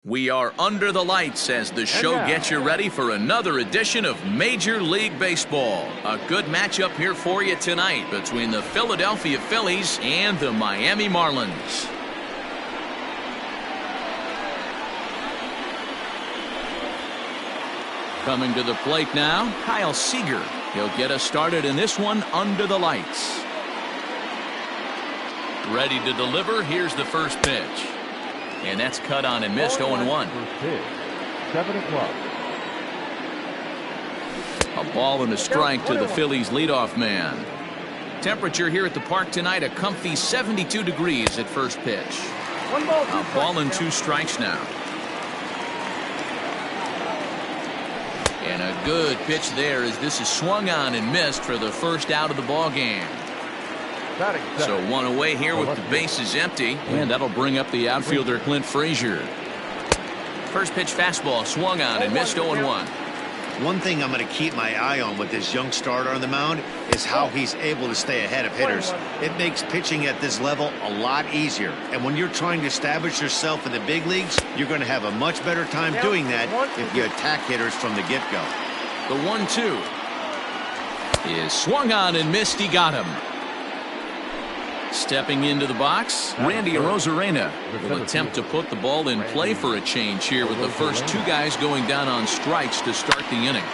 We are under the lights as the show gets you ready for another edition of Major League Baseball. A good matchup here for you tonight between the Philadelphia Phillies and the Miami Marlins. Coming to the plate now, Kyle Seager. He'll get us started in this one under the lights. Ready to deliver. Here's the first pitch. And that's cut on and missed. 0-1. 7 o'clock. A ball and a strike to the Phillies leadoff man. Temperature here at the park tonight, a comfy 72 degrees at first pitch. A ball and 2 strikes now. And a good pitch there as this is swung on and missed for the first out of the ball game. So one away here with the bases empty, and that'll bring up the outfielder Clint Frazier. First pitch fastball swung on and missed. 0-1. One thing I'm going to keep my eye on with this young starter on the mound is how he's able to stay ahead of hitters. It makes pitching at this level a lot easier. And when you're trying to establish yourself in the big leagues, you're going to have a much better time doing that if you attack hitters from the get-go. The 1-2 is swung on and missed. He got him. Stepping into the box, Randy Arozarena will attempt to put the ball in play for a change here with the first 2 guys going down on strikes to start the inning.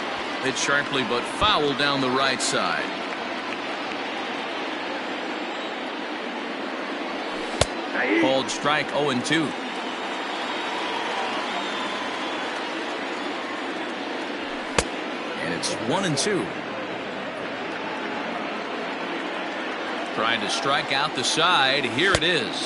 Hit sharply but foul down the right side. Called strike. 0-2. And it's 1-2. Trying to strike out the side. Here it is.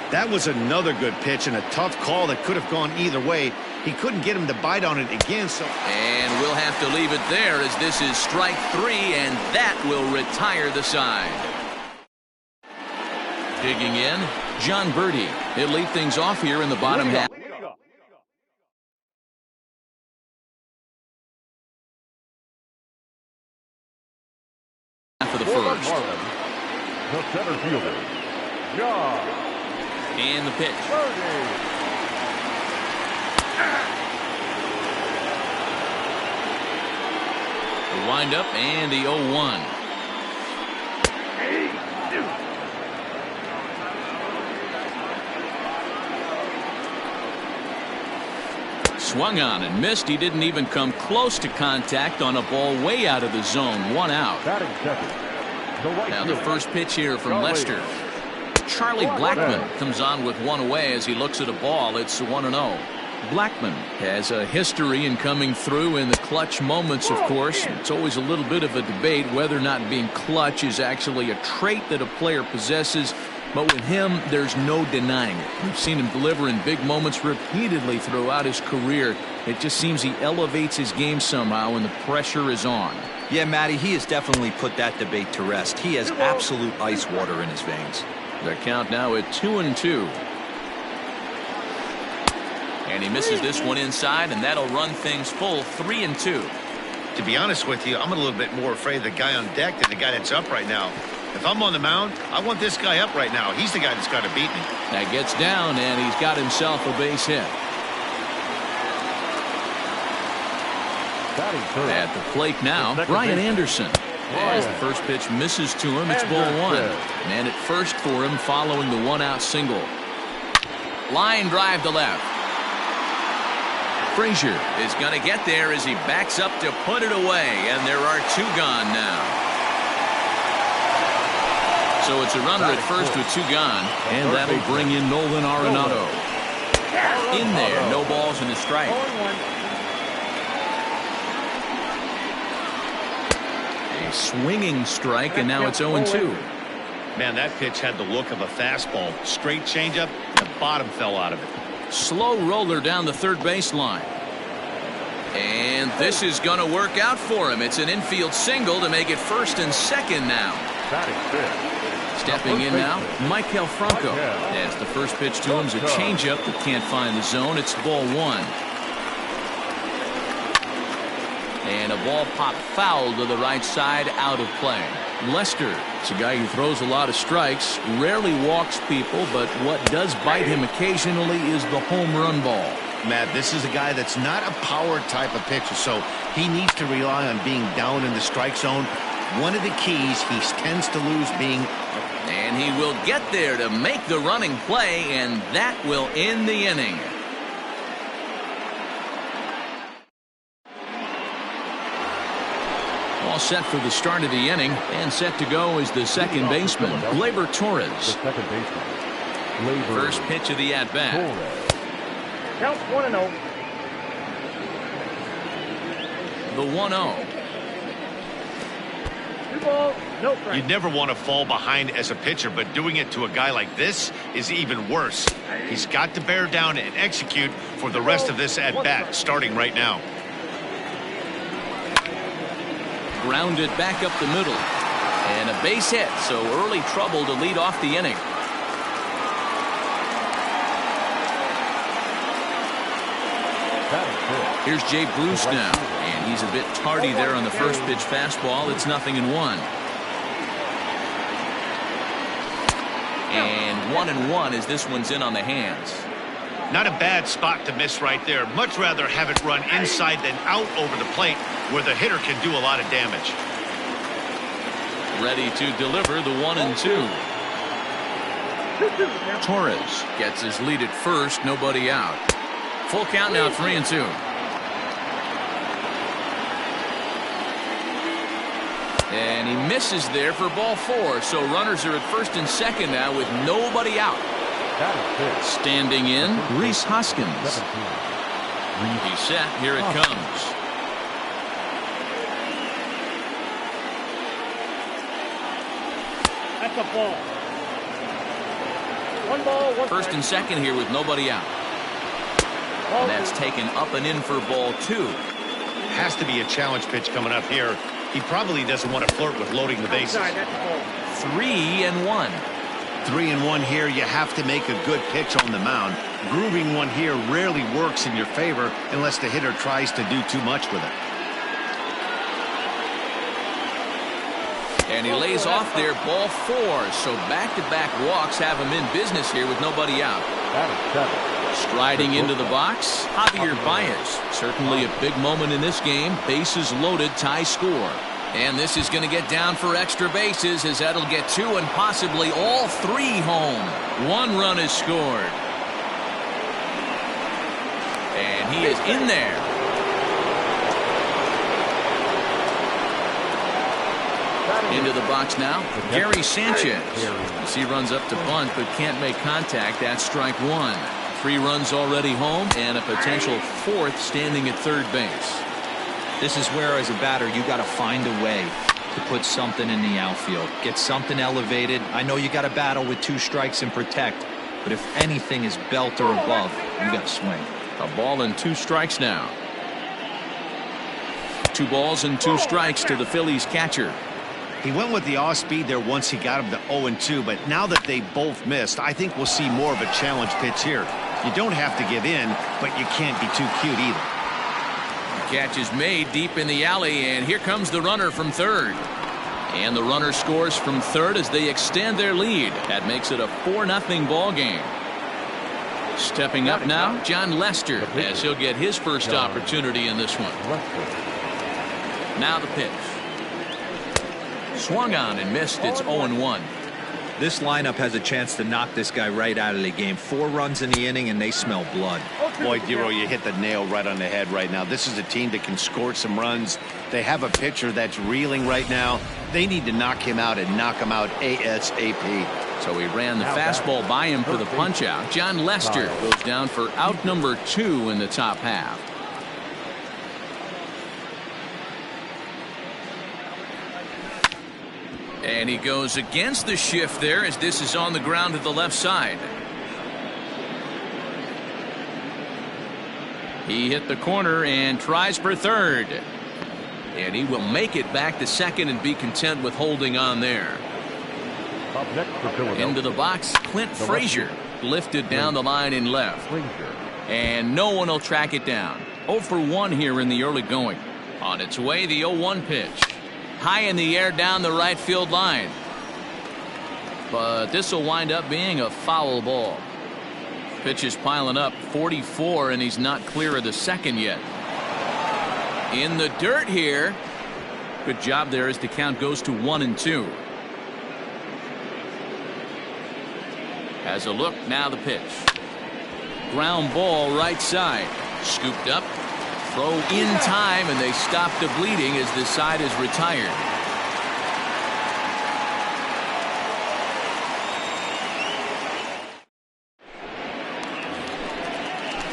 That was another good pitch and a tough call that could have gone either way. He couldn't get him to bite on it again. And we'll have to leave it there as this is strike 3, and that will retire the side. Digging in, John Birdie. He'll lead things off here in the bottom half. For the first. The center fielder, John. And the pitch. The windup and the 0-1. Swung on and missed. He didn't even come close to contact on a ball way out of the zone. 1 out. Now the first pitch here from Lester. Charlie Blackmon comes on with 1 away as he looks at a ball. It's 1-0. Blackmon has a history in coming through in the clutch moments, of course. It's always a little bit of a debate whether or not being clutch is actually a trait that a player possesses. But with him, there's no denying it. We've seen him deliver in big moments repeatedly throughout his career. It just seems he elevates his game somehow when the pressure is on. Yeah, Matty, he has definitely put that debate to rest. He has absolute ice water in his veins. The count now at 2-2. And he misses this one inside, and that'll run things full 3-2. To be honest with you, I'm a little bit more afraid of the guy on deck than the guy that's up right now. If I'm on the mound, I want this guy up right now. He's the guy that's got to beat me. That gets down, and he's got himself a base hit. At the plate now, Brian Anderson. As the first pitch misses to him, it's ball 1. And at first for him following the 1-out single. Line drive to left. Frazier is going to get there as he backs up to put it away, and there are 2 gone now. So it's a runner at first with 2 gone, and that'll bring in Nolan Arenado. In there, no balls and a strike. A swinging strike, and now it's 0-2. Man, that pitch had the look of a fastball. Straight changeup, the bottom fell out of it. Slow roller down the third baseline. And this is going to work out for him. It's an infield single to make it first and second now. Stepping in now, Maikel Franco. As the first pitch to him is a changeup that can't find the zone. It's ball 1. And a ball popped foul to the right side, out of play. Lester is a guy who throws a lot of strikes, rarely walks people, but what does bite him occasionally is the home run ball. Matt, this is a guy that's not a power type of pitcher, so he needs to rely on being down in the strike zone. One of the keys he tends to lose being... And he will get there to make the running play, and that will end the inning. All set for the start of the inning, and set to go is the second baseman, Gleyber Torres. The second baseman. First pitch of the at-bat. Count 1-0. The 1-0. 2 balls, no strikes. You'd never want to fall behind as a pitcher, but doing it to a guy like this is even worse. He's got to bear down and execute for the rest of this at-bat, starting right now. Grounded back up the middle. And a base hit, so early trouble to lead off the inning. Here's Jay Bruce now, and he's a bit tardy there on the first pitch fastball. It's 0-1. And 1-1 as this one's in on the hands. Not a bad spot to miss right there. Much rather have it run inside than out over the plate, where the hitter can do a lot of damage. Ready to deliver the 1-2. Torres gets his lead at first, nobody out. Full count now, 3-2. And he misses there for ball 4, so runners are at first and second now with nobody out. Standing in, Rhys Hoskins. He's set, here it comes. That's a ball. 1 ball, 1 First and second here with nobody out. And that's taken up and in for ball 2. Has to be a challenge pitch coming up here. He probably doesn't want to flirt with loading the bases. 3-1. 3-1 here. You have to make a good pitch on the mound. Grooving one here rarely works in your favor unless the hitter tries to do too much with it. And he lays off there, ball 4. So back-to-back walks have him in business here with nobody out. Striding into the box, Javier Baez. Certainly a big moment in this game. Bases loaded, tie score. And this is going to get down for extra bases as that'll get 2 and possibly all 3 home. 1 run is scored. And he is in there. Into the box now, Gary Sanchez. As he runs up to bunt but can't make contact, that's strike 1. 3 runs already home and a potential 4th standing at third base. This is where, as a batter, you got to find a way to put something in the outfield. Get something elevated. I know you got to battle with 2 strikes and protect, but if anything is belt or above, you got to swing. A ball and 2 strikes now. 2 balls and 2 strikes to the Phillies catcher. He went with the off speed there once he got him to 0-2, but now that they both missed, I think we'll see more of a challenge pitch here. You don't have to give in, but you can't be too cute either. Catch is made deep in the alley, and here comes the runner from third. And the runner scores from third as they extend their lead. That makes it a 4-0 ball game. Stepping up now, John Lester, as he'll get his first opportunity in this one. Now the pitch. Swung on and missed. It's 0-1. This lineup has a chance to knock this guy right out of the game. 4 runs in the inning, and they smell blood. Boy, Dero, you hit the nail right on the head right now. This is a team that can score some runs. They have a pitcher that's reeling right now. They need to knock him out and knock him out ASAP. So he ran the fastball by him for the punch-out. John Lester goes down for out number 2 in the top half. And he goes against the shift there as this is on the ground to the left side. He hit the corner and tries for third. And he will make it back to second and be content with holding on there. Into the box, Clint Frazier lifted down the line in left. And no one will track it down. 0 for 1 here in the early going. On its way, the 0-1 pitch. High in the air down the right field line. But this will wind up being a foul ball. Pitch is piling up, 44, and he's not clear of the second yet. In the dirt here. Good job there as the count goes to 1-2. Has a look, now the pitch. Ground ball right side. Scooped up. Throw in time, and they stop the bleeding as this side is retired.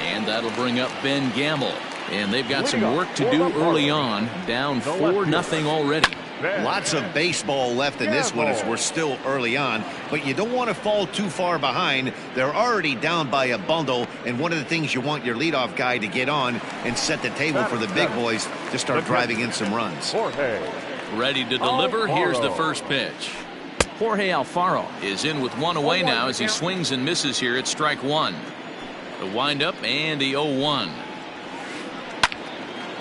And that'll bring up Ben Gamble. And they've got some work to do early on. Down 4-0 already. Lots of baseball left in this one as we're still early on, but you don't want to fall too far behind. They're already down by a bundle, and one of the things you want your leadoff guy to get on and set the table for the big boys to start driving in some runs. Ready to deliver. Here's the first pitch. Jorge Alfaro is in with one away now as he swings and misses here at strike one. The windup and the 0-1.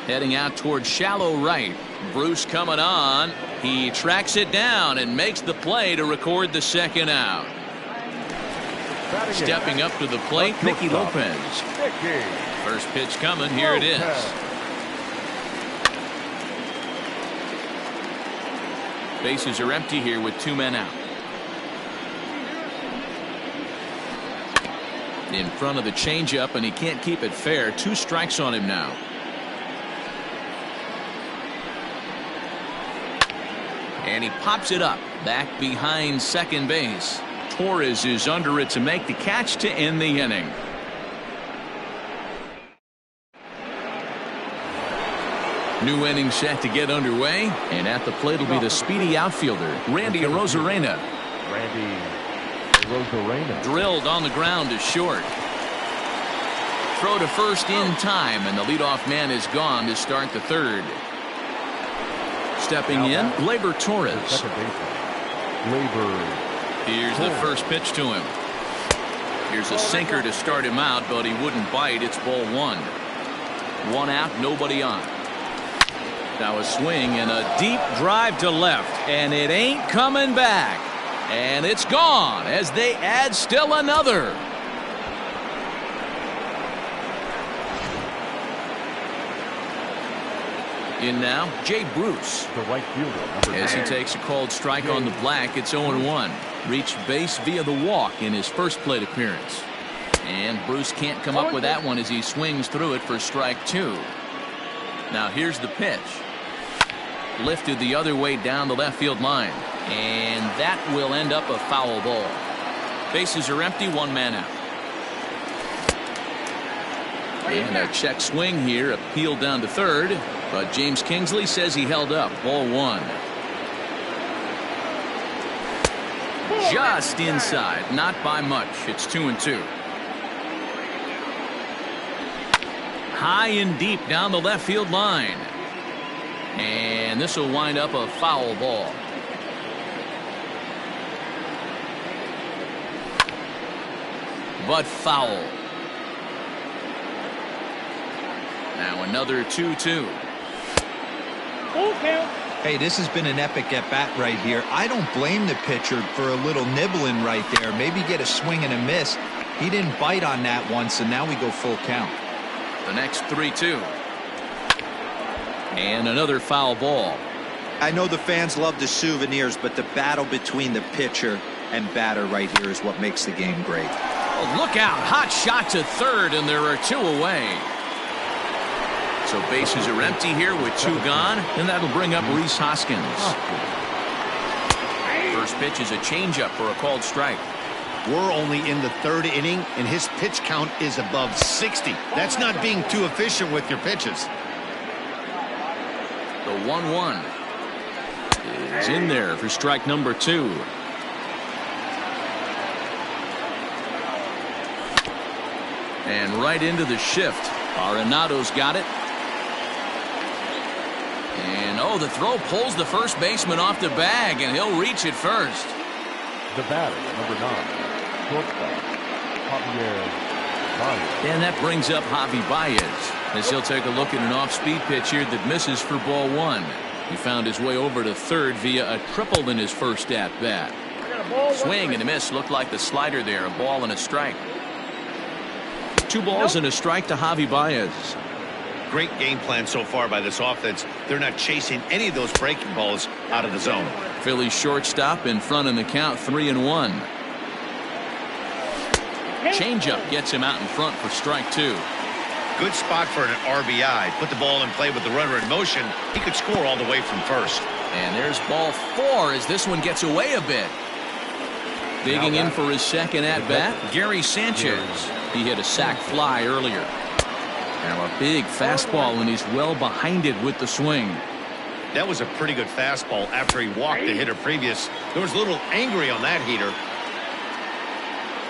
Heading out towards shallow right. Bruce coming on. He tracks it down and makes the play to record the second out. Stepping up to the plate, Mickey Lopez. First pitch coming. Here it is. Bases are empty here with 2 men out. In front of the changeup, and he can't keep it fair. 2 strikes on him now. And he pops it up back behind second base. Torres is under it to make the catch to end the inning. New inning set to get underway, and at the plate will be the speedy outfielder Randy Arozarena. Drilled on the ground to short. Throw to first in time, and the leadoff man is gone to start the third. Stepping in, Gleyber Torres. Here's the first pitch to him. Here's a sinker to start him out, but he wouldn't bite. It's ball 1. 1 out, nobody on. Now a swing and a deep drive to left, and it ain't coming back. And it's gone as they add still another. In now, Jay Bruce. The right fielder. As he takes a called strike on the black, it's 0-1. Reached base via the walk in his first plate appearance. And Bruce can't come up with that one as he swings through it for strike 2. Now here's the pitch. Lifted the other way down the left field line. And that will end up a foul ball. Bases are empty, 1 man out. And a check swing here, appealed down to third. But James Kingsley says he held up. Ball 1. Just inside, not by much. It's 2-2. High and deep down the left field line. And this will wind up a foul ball. But foul. Now another 2-2. Hey, this has been an epic at-bat right here. I don't blame the pitcher for a little nibbling right there. Maybe get a swing and a miss. He didn't bite on that one, so now we go full count. The next 3-2. And another foul ball. I know the fans love the souvenirs, but the battle between the pitcher and batter right here is what makes the game great. Oh, look out. Hot shot to third, and there are 2 away. So bases are empty here with 2 gone, and that'll bring up Rhys Hoskins. First pitch is a changeup for a called strike. We're only in the 3rd inning, and his pitch count is above 60. That's not being too efficient with your pitches. The 1-1 is in there for strike number 2. And right into the shift. Arenado's got it. And oh, the throw pulls the first baseman off the bag, and he'll reach it first. The batter, number 9, shortstop, Javier Baez. And that brings up Javi Baez. As he'll take a look at an off-speed pitch here that misses for ball one. He found his way over to third via a triple in his first at-bat. Swing and a miss. Looked like the slider there. A ball and a strike. 2 balls and a strike to Javi Baez. Great game plan so far by this offense. They're not chasing any of those breaking balls out of the zone. Phillies shortstop in front in the count, 3-1. Changeup gets him out in front for strike 2. Good spot for an RBI. Put the ball in play with the runner in motion. He could score all the way from first. And there's ball 4 as this one gets away a bit. Digging in for his second at-bat, Gary Sanchez. He hit a sac fly earlier. Now a big fastball, and he's well behind it with the swing. That was a pretty good fastball after he walked the hitter previous. There was a little angry on that heater.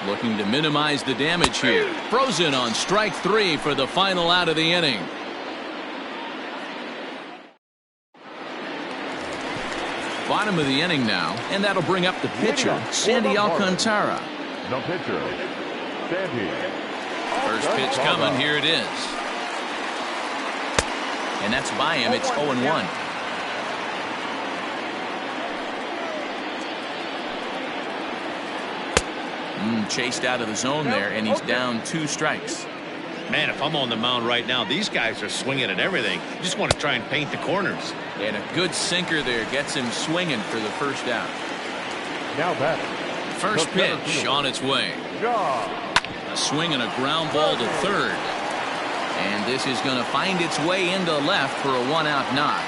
Looking to minimize the damage here. Frozen on strike 3 for the final out of the inning. Bottom of the inning now, and that'll bring up the pitcher, Sandy Alcantara. The pitcher, Sandy. First pitch coming, here it is. And that's by him. It's 0-1. Chased out of the zone there, and he's down 2 strikes. Man, if I'm on the mound right now, these guys are swinging at everything. You just want to try and paint the corners. And a good sinker there gets him swinging for the first out. Now batting. First pitch on its way. A swing and a ground ball to third. And this is going to find its way into left for a 1-out knock.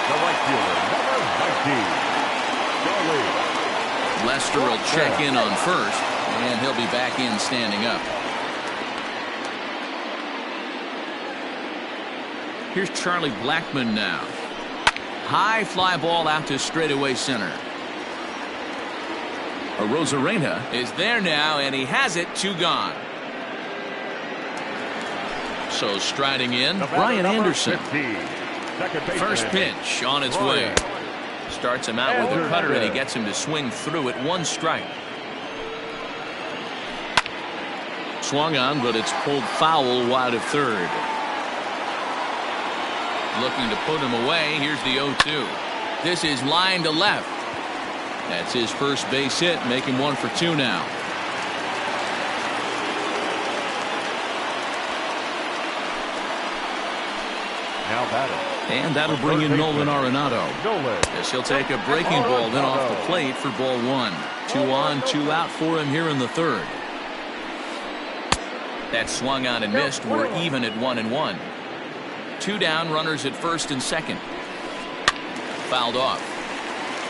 The right fielder, number 19. Lester will check in on first, and he'll be back in standing up. Here's Charlie Blackmon now. High fly ball out to straightaway center. Arozarena is there now, and he has it. 2 gone. So striding in, Brian Anderson. First pitch on its way. Starts him out with a cutter, and he gets him to swing through it. 1 strike. Swung on, but it's pulled foul wide of third. Looking to put him away. Here's the 0-2. This is line to left. That's his first base hit, making 1 for 2 now. Now batting. And that'll bring in Nolan Arenado. As he'll take a breaking ball then off the plate for ball 1. 2 on, 2 out for him here in the third. That swung on and missed. We're even at 1-1. 2 down, runners at first and second. Fouled off.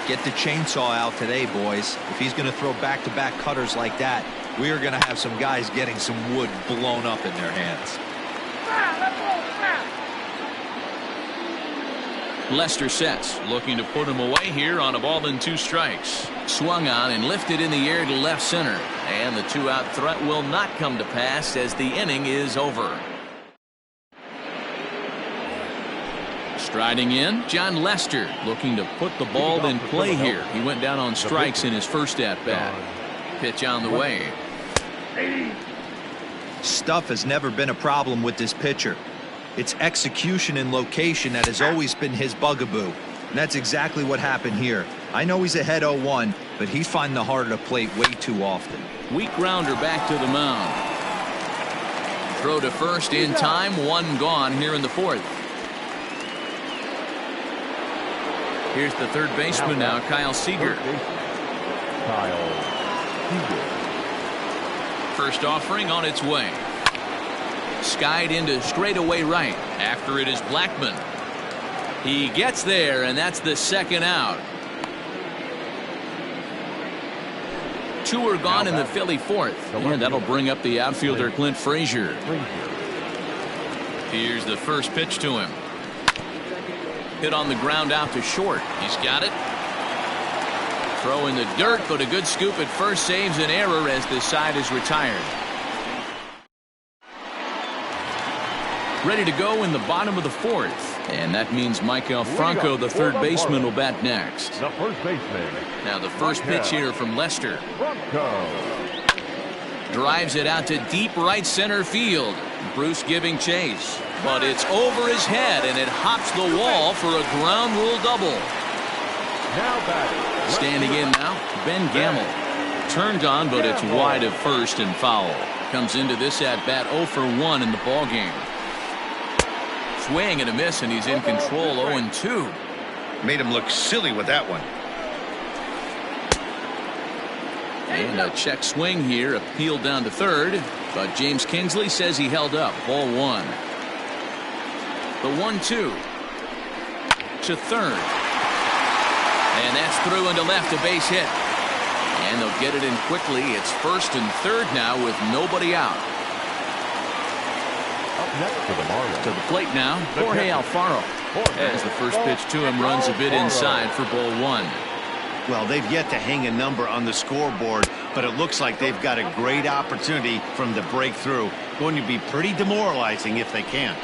Get the chainsaw out today, boys. If he's going to throw back-to-back cutters like that, we are going to have some guys getting some wood blown up in their hands. Lester sets, looking to put him away here on a ball and 2 strikes. Swung on and lifted in the air to left center. And the 2-out threat will not come to pass as the inning is over. Striding in, John Lester looking to put the ball in play here. He went down on strikes in his first at-bat. Pitch on the way. Stuff has never been a problem with this pitcher. It's execution and location that has always been his bugaboo. And that's exactly what happened here. I know he's ahead 0-1, but he's finding the heart of the plate way too often. Weak grounder back to the mound. Throw to first in time. 1 gone here in the 4th. Here's the third baseman now, Kyle Seager. First offering on its way. Skied into straightaway right. After it is Blackmon. He gets there, and that's the 2nd out. 2 are gone in the Philly 4th. And that'll bring up the outfielder Clint Frazier. Here's the first pitch to him. Hit on the ground out to short. He's got it. Throw in the dirt, but a good scoop at first saves an error as the side is retired. Ready to go in the bottom of the 4th. And that means Michael Franco, the third baseman, will bat next. The first baseman. Now the first pitch here from Lester. Drives it out to deep right center field. Bruce giving chase. But it's over his head, and it hops the wall for a ground rule double. Now batting. Standing in now, Ben Gamble. Turned on, but it's wide of first and foul. Comes into this at bat 0 for 1 in the ball game. Swing and a miss, and he's in control 0-2. Made him look silly with that one. And a check swing here, appealed down to third, but James Kingsley says he held up. Ball 1. The 1-2 to third, and that's through into left, a base hit, and they'll get it in quickly. It's first and third now with nobody out. Up next for the Marlins. To the plate now, Jorge Alfaro. As the first pitch to him runs a bit inside for ball 1. Well, they've yet to hang a number on the scoreboard, but it looks like they've got a great opportunity from the breakthrough. Going to be pretty demoralizing if they can't.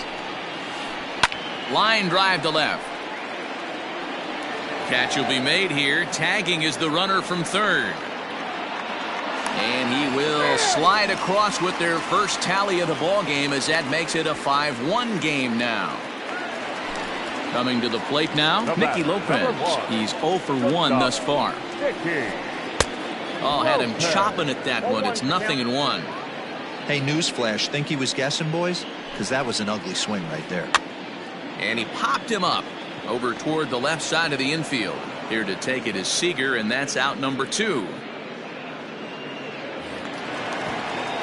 Line drive to left. Catch will be made here. Tagging is the runner from third. And he will slide across with their first tally of the ball game, as that makes it a 5-1 game now. Coming to the plate now, Nicky Lopez. He's 0 for 1 thus far. Oh, had him chopping at that one. It's 0-1. Hey, newsflash, think he was guessing, boys? Because that was an ugly swing right there. And he popped him up over toward the left side of the infield. Here to take it is Seager, and that's out number 2.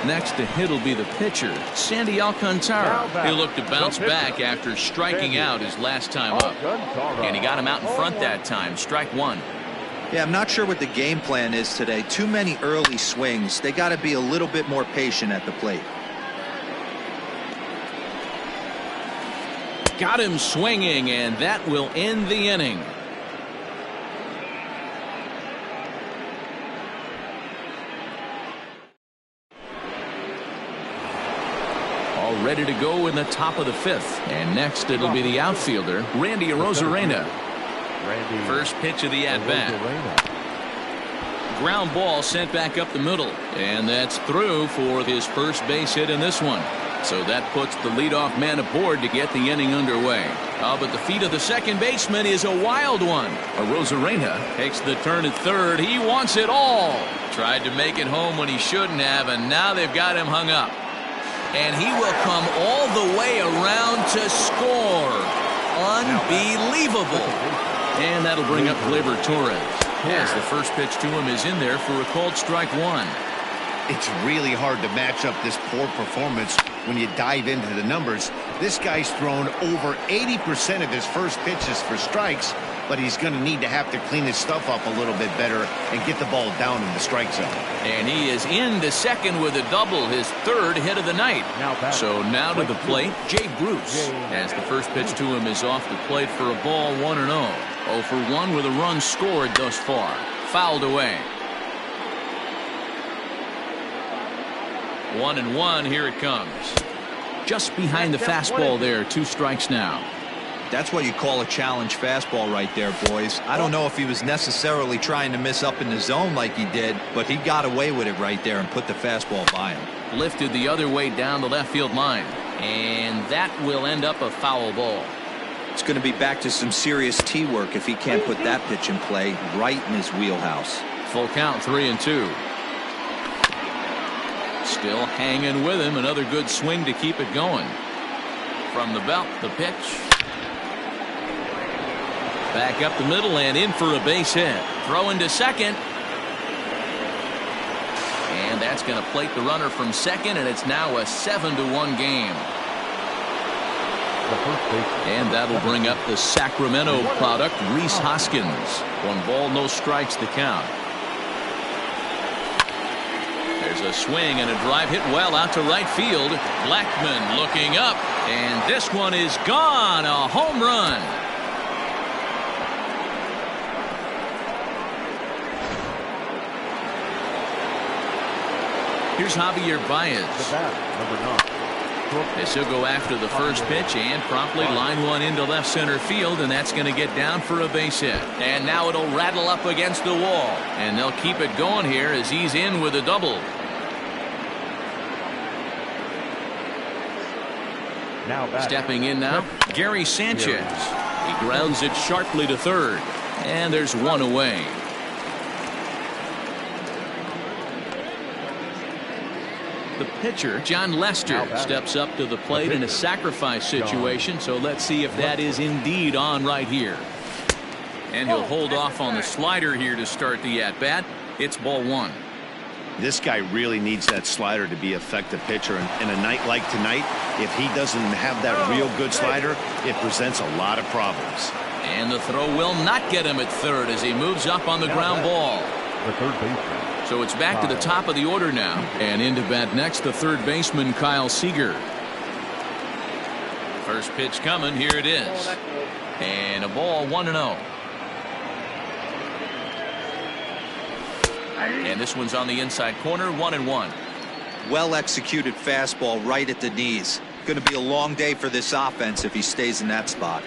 Next to hit will be the pitcher, Sandy Alcantara. He'll look to bounce back after striking out his last time up. And he got him out in front that time. Strike 1. Yeah, I'm not sure what the game plan is today. Too many early swings. They got to be a little bit more patient at the plate. Got him swinging, and that will end the inning. All ready to go in the top of the 5th. And next it'll be the outfielder, Randy Arozarena. First pitch of the at-bat. Ground ball sent back up the middle, and that's through for his first base hit in this one. So that puts the leadoff man aboard to get the inning underway. But the feet of the second baseman is a wild one. Arozarena takes the turn at third. He wants it all. Tried to make it home when he shouldn't have, and now they've got him hung up. And he will come all the way around to score. Unbelievable. And that'll bring up Gleyber Torres, as the first pitch to him is in there for a called strike 1. It's really hard to match up this poor performance when you dive into the numbers. This guy's thrown over 80% of his first pitches for strikes, but he's going to need to have to clean his stuff up a little bit better and get the ball down in the strike zone. And he is into second with a double, his third hit of the night. So now to the plate, Jay Bruce, as the first pitch to him is off the plate for a ball 1-0. 0 for 1 with a run scored thus far. Fouled away. 1-1, here it comes. Just behind the fastball there, 2 strikes now. That's what you call a challenge fastball right there, boys. I don't know if he was necessarily trying to miss up in the zone like he did, but he got away with it right there and put the fastball by him. Lifted the other way down the left field line, and that will end up a foul ball. It's going to be back to some serious tee work if he can't put that pitch in play right in his wheelhouse. Full count, 3-2. Still hanging with him. Another good swing to keep it going. From the belt, the pitch. Back up the middle and in for a base hit. Throwing to second. And that's going to plate the runner from second, and it's now a 7-1 game. And that'll bring up the Sacramento product, Rhys Hoskins. 1 ball, no strikes to count. There's a swing and a drive hit well out to right field. Blackman looking up, and this one is gone. A home run. Here's Javier Baez. As he'll go after the first pitch and promptly line one into left center field, and that's going to get down for a base hit. And now it'll rattle up against the wall, and they'll keep it going here as he's in with a double. Now batting. Stepping in now, Gary Sanchez. He grounds it sharply to third. And there's one away. The pitcher, John Lester, steps up to the plate in a sacrifice situation. So let's see if that is indeed on right here. And he'll hold off on the slider here to start the at-bat. It's ball one. This guy really needs that slider to be an effective pitcher. And in a night like tonight, if he doesn't have that real good slider, it presents a lot of problems. And the throw will not get him at third as he moves up on the ground ball. The third baseman. So it's back to the top of the order now. And into bat next, the third baseman, Kyle Seager. First pitch coming. Here it is. And a ball, 1-0. And this one's on the inside corner, 1-1. Well executed fastball right at the knees. Going to be a long day for this offense if he stays in that spot.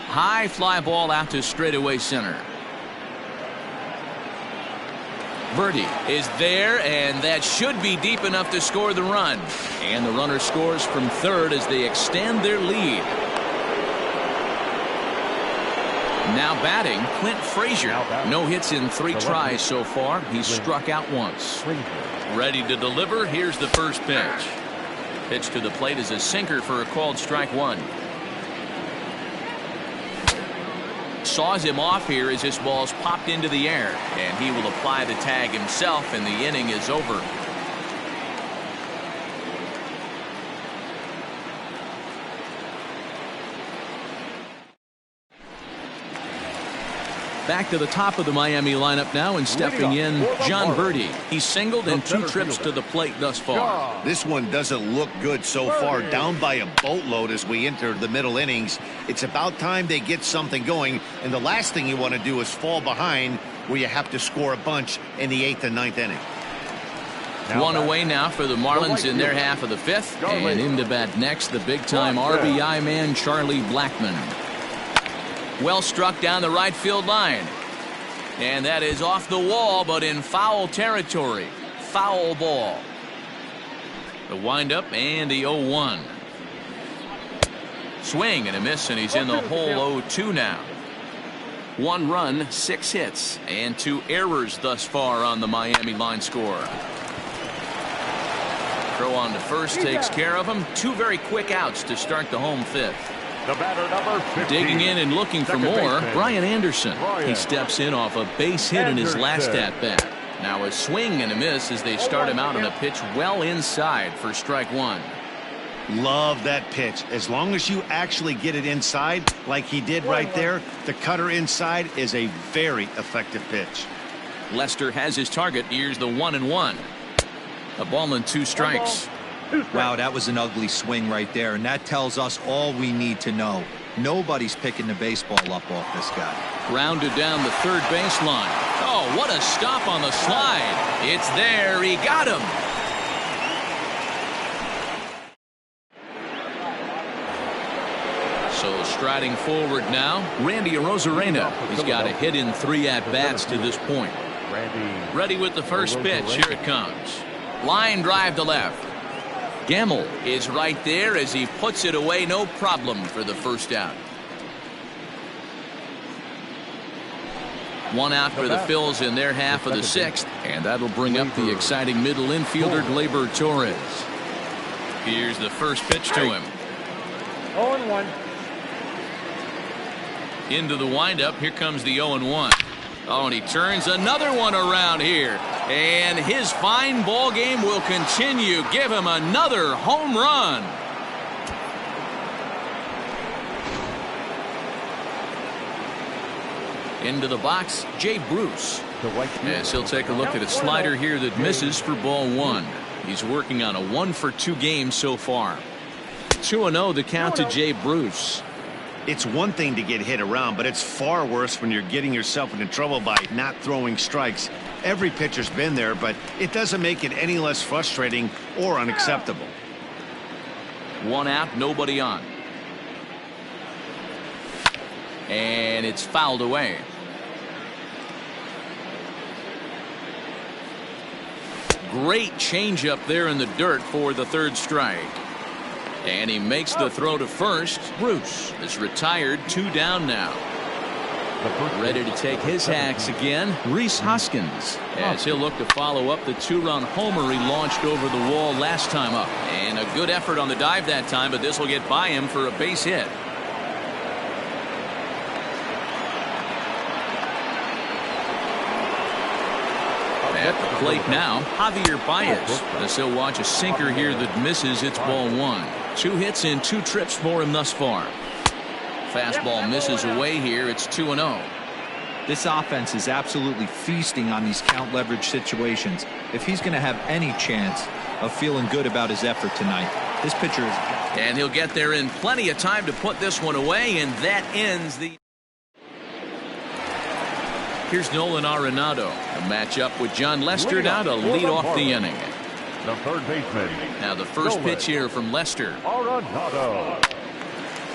High fly ball out to straightaway center. Verdi is there, and that should be deep enough to score the run. And the runner scores from third as they extend their lead. Now batting, Clint Frazier. No hits in 3 tries so far. He's struck out once. Ready to deliver. Here's the first pitch. Pitch to the plate is a sinker for a called strike one. Saws him off here as this ball's popped into the air, and he will apply the tag himself, and the inning is over. Back to the top of the Miami lineup now, and stepping in, John Verdi. He's singled in 2 trips to the plate thus far. This one doesn't look good so far, down by a boatload as we enter the middle innings. It's about time they get something going, and the last thing you want to do is fall behind where you have to score a bunch in the 8th and 9th inning. One away now for the Marlins in their half of the 5th, and into bat next, the big-time RBI man, Charlie Blackmon. Well struck down the right field line. And that is off the wall, but in foul territory. Foul ball. The windup and the 0-1. Swing and a miss, and he's in the hole 0-2 now. 1 run, 6 hits, and 2 errors thus far on the Miami line score. Throw on to first takes care of him. 2 very quick outs to start the home 5th. The batter, number 15. Digging in and looking for more, Brian Anderson. He steps in off a base hit in his last at-bat. Now a swing and a miss as they start him out on a pitch well inside for strike one. Love that pitch. As long as you actually get it inside like he did right there, the cutter inside is a very effective pitch. Lester has his target. Here's the 1-1. A ball and 2 strikes. Wow, that was an ugly swing right there, and that tells us all we need to know. Nobody's picking the baseball up off this guy. Grounded down the third baseline. Oh, what a stop on the slide. It's there. He got him. So striding forward now, Randy Arozarena. He's got a hit in 3 at-bats to this point. Ready with the first pitch. Here it comes. Line drive to left. Gamble is right there as he puts it away, no problem for the first out. 1 out for the Phils in their half of the 6th, and that'll bring up the exciting middle infielder Gleyber Torres. Here's the first pitch to him. 0-1. Into the windup. Here comes the 0-1. Oh, and he turns another one around here. And his fine ball game will continue. Give him another home run. Into the box, Jay Bruce. As he'll take a look at a slider here that misses for ball 1. He's working on a 1-for-2 game so far. 2-0 the count to Jay Bruce. It's one thing to get hit around, but it's far worse when you're getting yourself into trouble by not throwing strikes. Every pitcher's been there, but it doesn't make it any less frustrating or unacceptable. 1 out, nobody on. And it's fouled away. great changeup there in the dirt for the third strike. And he makes the throw to first. Bruce is retired, 2 down now. Ready to take his hacks again, Rhys Hoskins, as he'll look to follow up the 2-run homer he launched over the wall last time up. And a good effort on the dive that time, but this will get by him for a base hit. At the plate now, Javier Baez, as he'll watch a sinker here that misses. It's ball 1. 2 hits in 2 trips for him thus far. Fastball misses away here. It's 2-0. This offense is absolutely feasting on these count leverage situations. If he's going to have any chance of feeling good about his effort tonight, this pitcher is. And he'll get there in plenty of time to put this one away, and that ends the. Here's Nolan Arenado, a matchup with John Lester now to lead off the inning. The third baseman. Now the first pitch here from Lester. Arenado.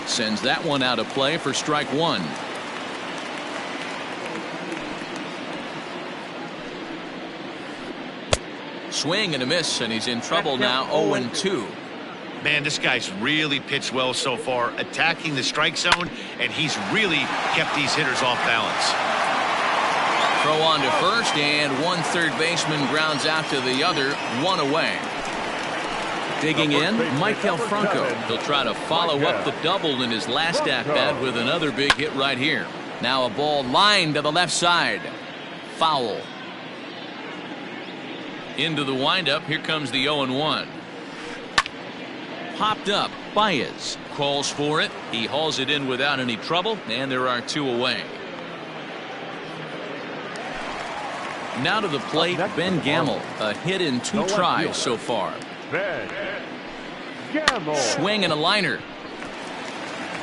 Sends that one out of play for strike 1. Swing and a miss, and he's in trouble now. 0-2. Man, this guy's really pitched well so far, attacking the strike zone, and he's really kept these hitters off balance. Throw on to first, and one third baseman grounds out to the other, 1 away. Digging in, Maikel Franco. He'll try to follow up the double in his last at-bat with another big hit right here. Now a ball lined to the left side. Foul. Into the windup. Here comes the 0-1. Popped up. Baez calls for it. He hauls it in without any trouble, and there are 2 away. Now to the plate, Ben Gamel. A hit in 2 tries so far. Swing and a liner.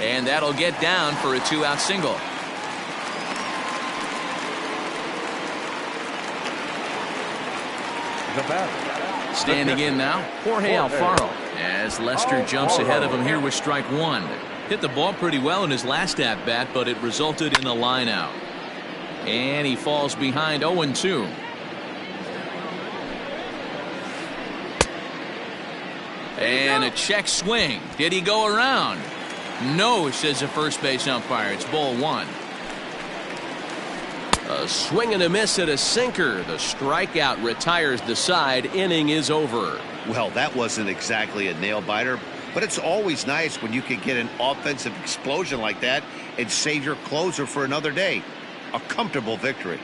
And that'll get down for a 2-out single. Standing in now, Jorge Alfaro, as Lester jumps ahead of him here with strike 1. Hit the ball pretty well in his last at-bat, but it resulted in a line out. And he falls behind 0-2. And a check swing. Did he go around? No, says the first base umpire. It's ball 1. A swing and a miss at a sinker. The strikeout retires the side. Inning is over. Well, that wasn't exactly a nail-biter, but it's always nice when you can get an offensive explosion like that and save your closer for another day. A comfortable victory.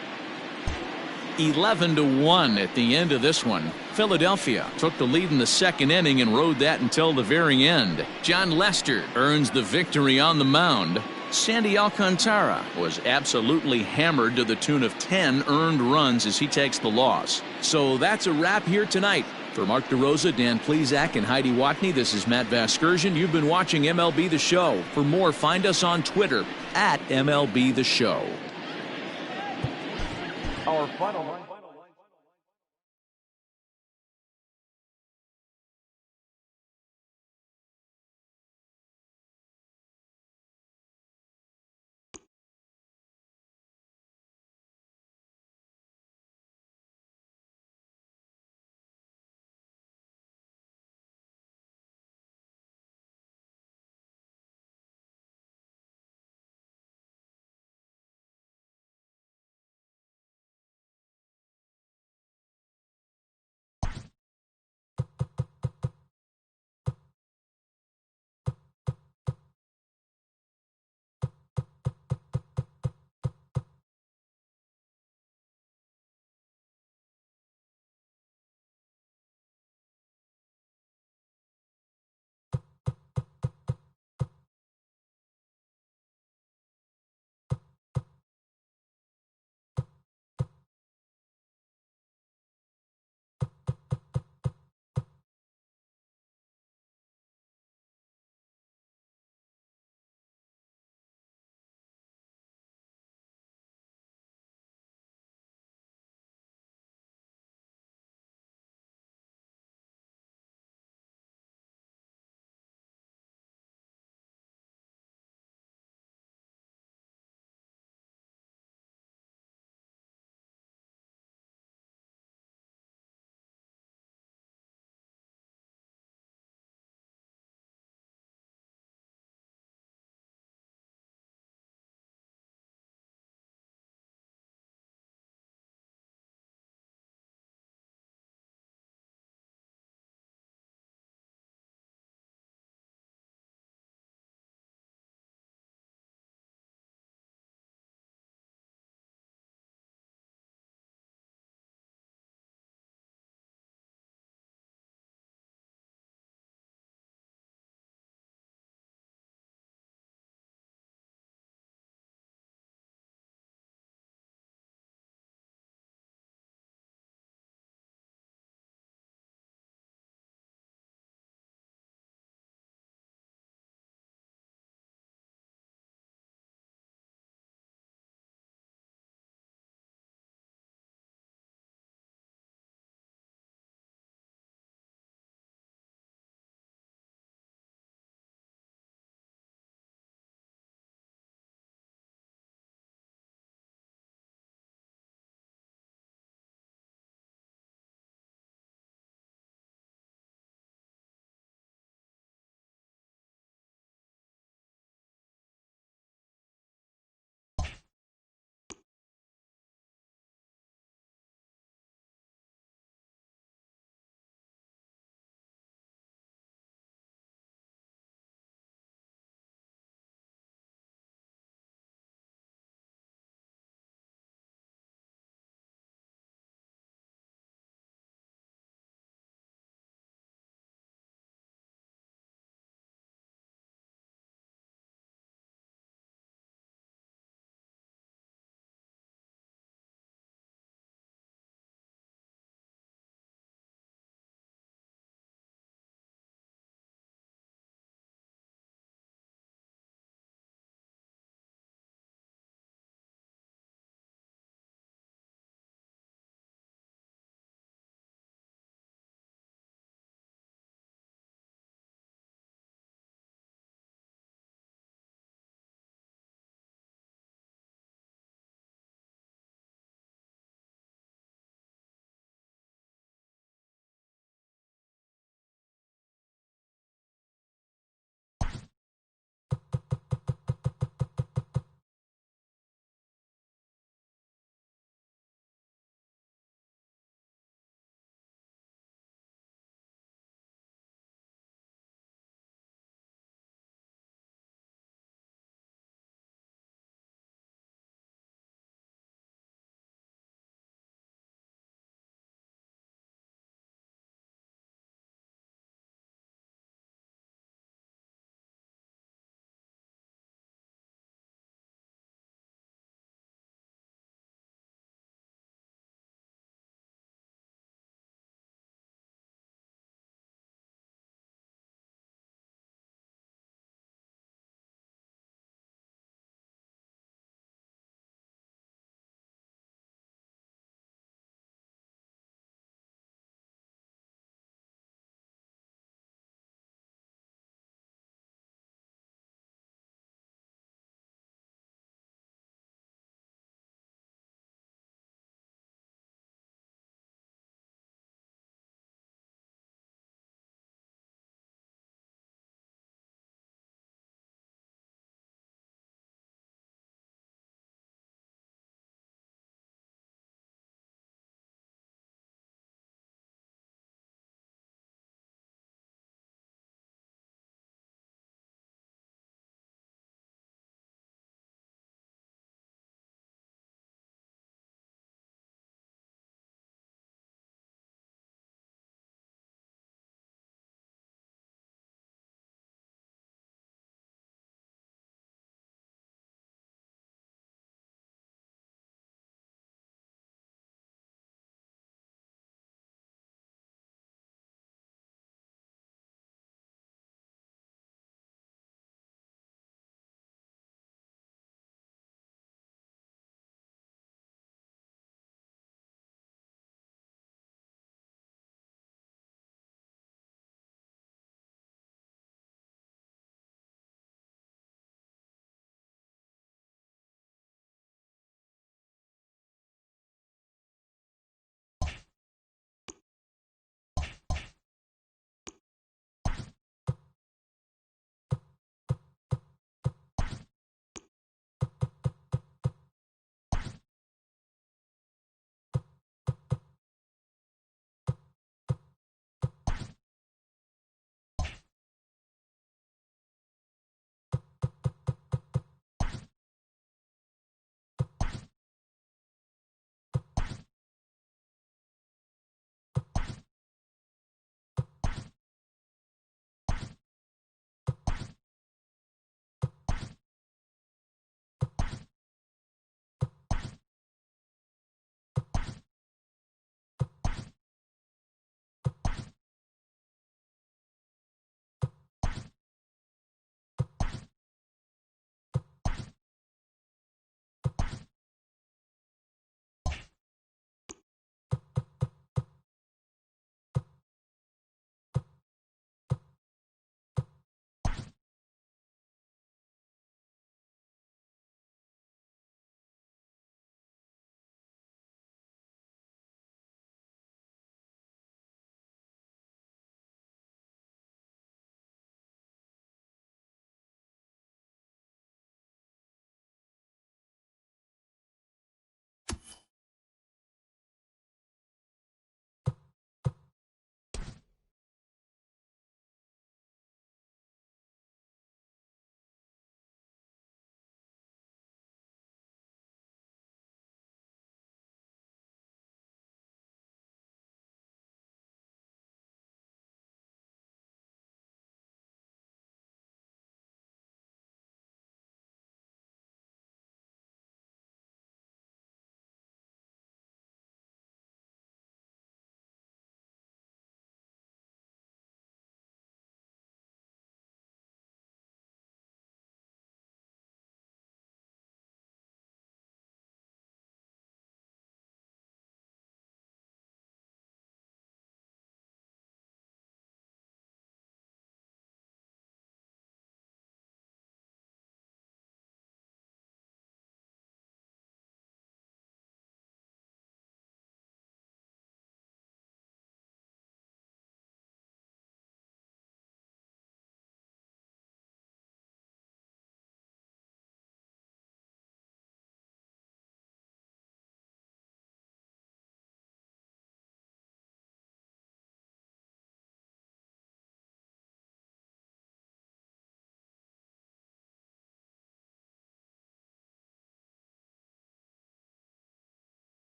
11-1 at the end of this one. Philadelphia took the lead in the second inning and rode that until the very end. John Lester earns the victory on the mound. Sandy Alcantara was absolutely hammered to the tune of 10 earned runs as he takes the loss. So that's a wrap here tonight. For Mark DeRosa, Dan Plesac, and Heidi Watney, this is Matt Vasgersian. You've been watching MLB The Show. For more, find us on Twitter @MLB The Show. Our final line.